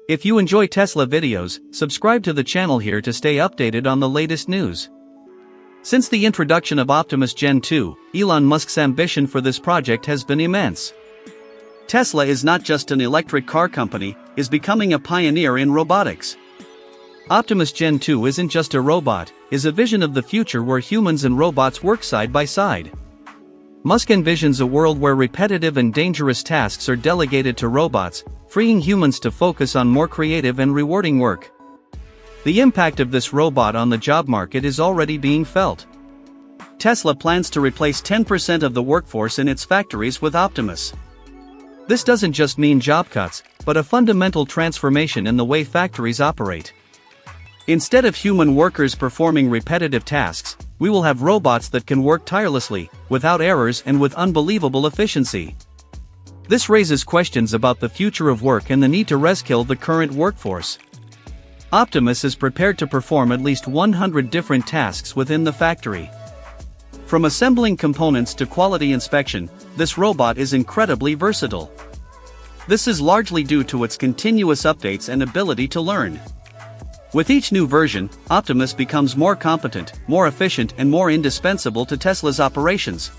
If you enjoy Tesla videos, subscribe to the channel here to stay updated on the latest news. Since the introduction of Optimus Gen 2, Elon Musk's ambition for this project has been immense. Tesla is not just an electric car company, is becoming a pioneer in robotics. Optimus Gen 2 isn't just a robot, is a vision of the future where humans and robots work side by side. Musk envisions a world where repetitive and dangerous tasks are delegated to robots, freeing humans to focus on more creative and rewarding work. The impact of this robot on the job market is already being felt. Tesla plans to replace 10% of the workforce in its factories with Optimus. This doesn't just mean job cuts, but a fundamental transformation in the way factories operate. Instead of human workers performing repetitive tasks, we will have robots that can work tirelessly, without errors and with unbelievable efficiency. This raises questions about the future of work and the need to reskill the current workforce. Optimus is prepared to perform at least 100 different tasks within the factory. From assembling components to quality inspection, this robot is incredibly versatile. This is largely due to its continuous updates and ability to learn. With each new version, Optimus becomes more competent, more efficient and more indispensable to Tesla's operations.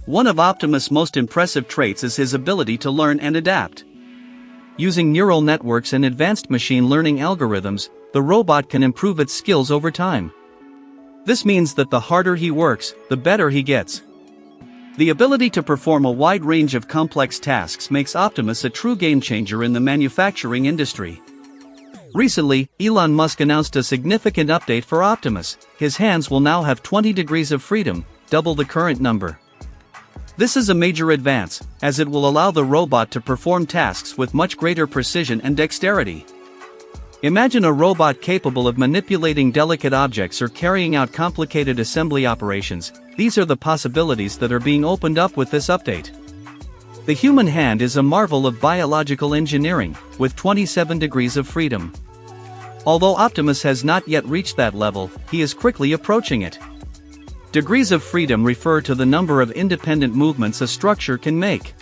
One of Optimus' most impressive traits is his ability to learn and adapt. Using neural networks and advanced machine learning algorithms, the robot can improve its skills over time. This means that the harder he works, the better he gets. The ability to perform a wide range of complex tasks makes Optimus a true game-changer in the manufacturing industry. Recently, Elon Musk announced a significant update for Optimus. His hands will now have 20 degrees of freedom, double the current number. This is a major advance, as it will allow the robot to perform tasks with much greater precision and dexterity. Imagine a robot capable of manipulating delicate objects or carrying out complicated assembly operations. These are the possibilities that are being opened up with this update. The human hand is a marvel of biological engineering, with 27 degrees of freedom. Although Optimus has not yet reached that level, he is quickly approaching it. Degrees of freedom refer to the number of independent movements a structure can make.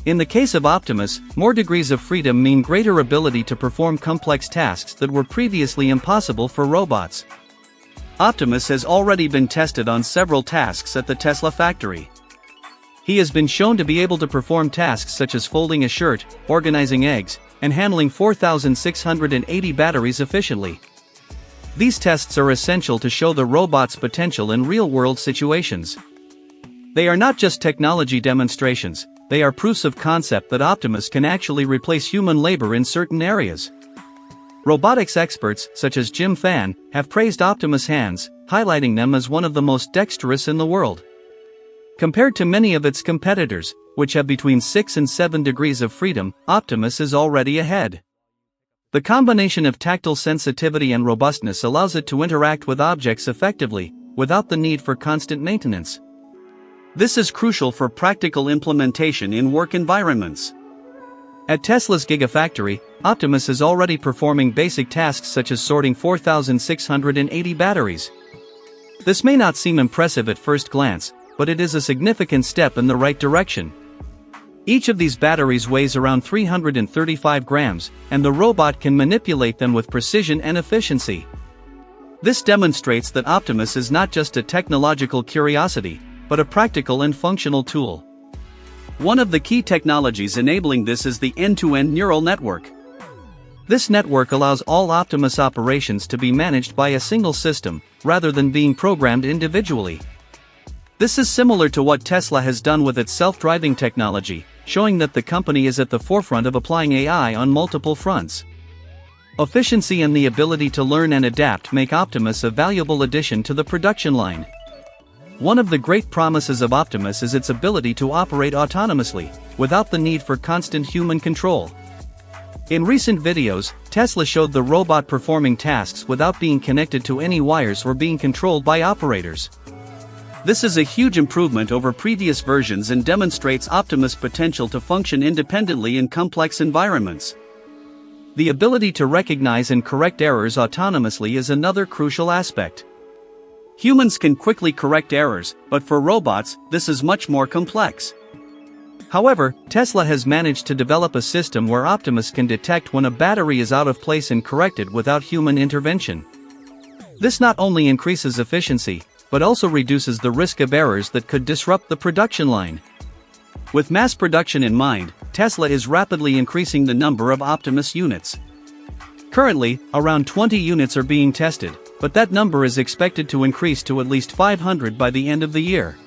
In the case of Optimus, more degrees of freedom mean greater ability to perform complex tasks that were previously impossible for robots. Optimus has already been tested on several tasks at the Tesla factory. He has been shown to be able to perform tasks such as folding a shirt, organizing eggs, and handling 4,680 batteries efficiently. These tests are essential to show the robot's potential in real-world situations. They are not just technology demonstrations, they are proofs of concept that Optimus can actually replace human labor in certain areas. Robotics experts, such as Jim Fan, have praised Optimus' hands, highlighting them as one of the most dexterous in the world. Compared to many of its competitors, which have between 6 and 7 degrees of freedom, Optimus is already ahead. The combination of tactile sensitivity and robustness allows it to interact with objects effectively, without the need for constant maintenance. This is crucial for practical implementation in work environments. At Tesla's Gigafactory, Optimus is already performing basic tasks such as sorting 4,680 batteries. This may not seem impressive at first glance, but it is a significant step in the right direction. Each of these batteries weighs around 335 grams, and the robot can manipulate them with precision and efficiency. This demonstrates that Optimus is not just a technological curiosity, but a practical and functional tool. One of the key technologies enabling this is the end-to-end neural network. This network allows all Optimus operations to be managed by a single system, rather than being programmed individually. This is similar to what Tesla has done with its self-driving technology, showing that the company is at the forefront of applying AI on multiple fronts. Efficiency and the ability to learn and adapt make Optimus a valuable addition to the production line. One of the great promises of Optimus is its ability to operate autonomously, without the need for constant human control. In recent videos, Tesla showed the robot performing tasks without being connected to any wires or being controlled by operators. This is a huge improvement over previous versions and demonstrates Optimus' potential to function independently in complex environments. The ability to recognize and correct errors autonomously is another crucial aspect. Humans can quickly correct errors, but for robots, this is much more complex. However, Tesla has managed to develop a system where Optimus can detect when a battery is out of place and correct it without human intervention. This not only increases efficiency, but also reduces the risk of errors that could disrupt the production line. With mass production in mind, Tesla is rapidly increasing the number of Optimus units. Currently, around 20 units are being tested, but that number is expected to increase to at least 500 by the end of the year.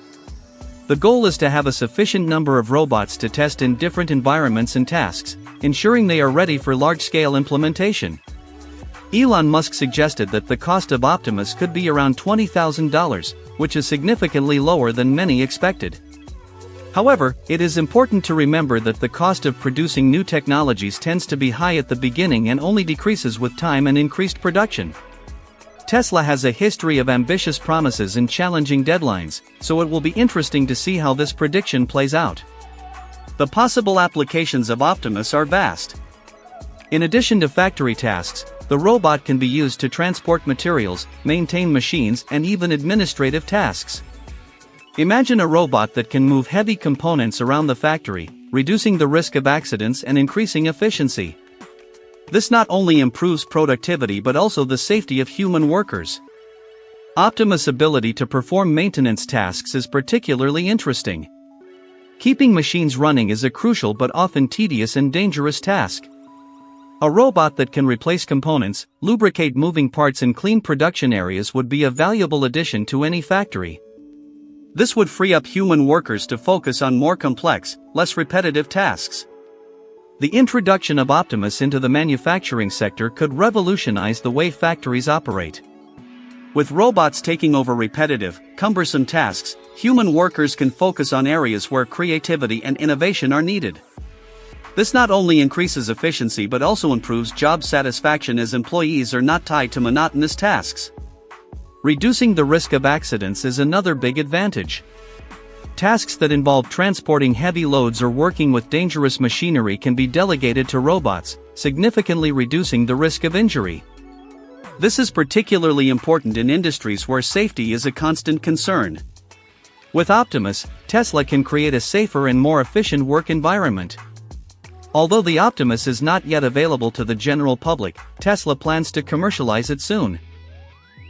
The goal is to have a sufficient number of robots to test in different environments and tasks, ensuring they are ready for large-scale implementation. Elon Musk suggested that the cost of Optimus could be around $20,000, which is significantly lower than many expected. However, it is important to remember that the cost of producing new technologies tends to be high at the beginning and only decreases with time and increased production. Tesla has a history of ambitious promises and challenging deadlines, so it will be interesting to see how this prediction plays out. The possible applications of Optimus are vast. In addition to factory tasks, the robot can be used to transport materials, maintain machines, and even administrative tasks. Imagine a robot that can move heavy components around the factory, reducing the risk of accidents and increasing efficiency. This not only improves productivity but also the safety of human workers. Optimus' ability to perform maintenance tasks is particularly interesting. Keeping machines running is a crucial but often tedious and dangerous task. A robot that can replace components, lubricate moving parts and clean production areas would be a valuable addition to any factory. This would free up human workers to focus on more complex, less repetitive tasks. The introduction of Optimus into the manufacturing sector could revolutionize the way factories operate. With robots taking over repetitive, cumbersome tasks, human workers can focus on areas where creativity and innovation are needed. This not only increases efficiency but also improves job satisfaction as employees are not tied to monotonous tasks. Reducing the risk of accidents is another big advantage. Tasks that involve transporting heavy loads or working with dangerous machinery can be delegated to robots, significantly reducing the risk of injury. This is particularly important in industries where safety is a constant concern. With Optimus, Tesla can create a safer and more efficient work environment. Although the Optimus is not yet available to the general public, Tesla plans to commercialize it soon.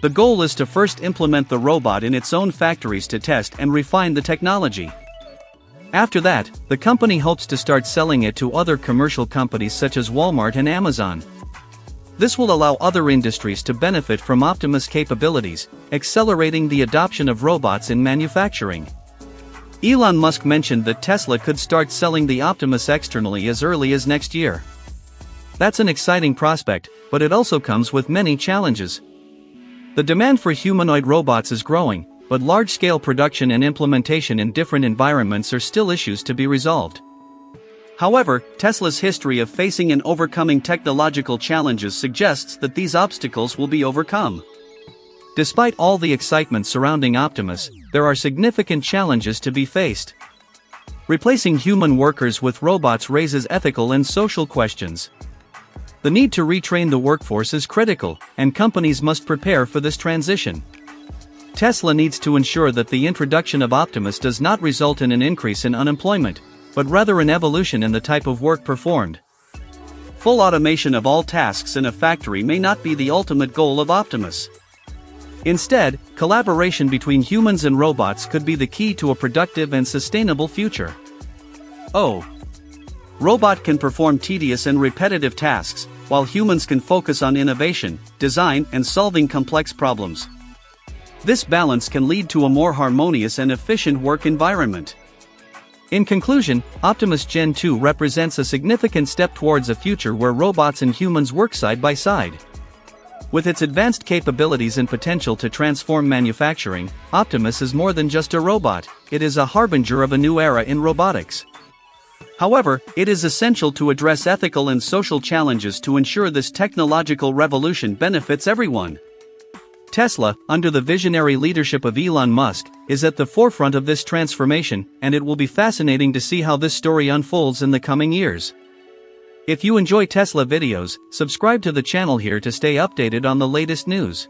The goal is to first implement the robot in its own factories to test and refine the technology. After that, the company hopes to start selling it to other commercial companies such as Walmart and Amazon. This will allow other industries to benefit from Optimus' capabilities, accelerating the adoption of robots in manufacturing. Elon Musk mentioned that Tesla could start selling the Optimus externally as early as next year. That's an exciting prospect, but it also comes with many challenges. The demand for humanoid robots is growing, but large-scale production and implementation in different environments are still issues to be resolved. However, Tesla's history of facing and overcoming technological challenges suggests that these obstacles will be overcome. Despite all the excitement surrounding Optimus, there are significant challenges to be faced. Replacing human workers with robots raises ethical and social questions. The need to retrain the workforce is critical, and companies must prepare for this transition. Tesla needs to ensure that the introduction of Optimus does not result in an increase in unemployment, but rather an evolution in the type of work performed. Full automation of all tasks in a factory may not be the ultimate goal of Optimus. Instead, collaboration between humans and robots could be the key to a productive and sustainable future. Robot can perform tedious and repetitive tasks, while humans can focus on innovation, design, and solving complex problems. This balance can lead to a more harmonious and efficient work environment. In conclusion, Optimus Gen 2 represents a significant step towards a future where robots and humans work side by side. With its advanced capabilities and potential to transform manufacturing, Optimus is more than just a robot, it is a harbinger of a new era in robotics. However, it is essential to address ethical and social challenges to ensure this technological revolution benefits everyone. Tesla, under the visionary leadership of Elon Musk, is at the forefront of this transformation, and it will be fascinating to see how this story unfolds in the coming years. If you enjoy Tesla videos, subscribe to the channel here to stay updated on the latest news.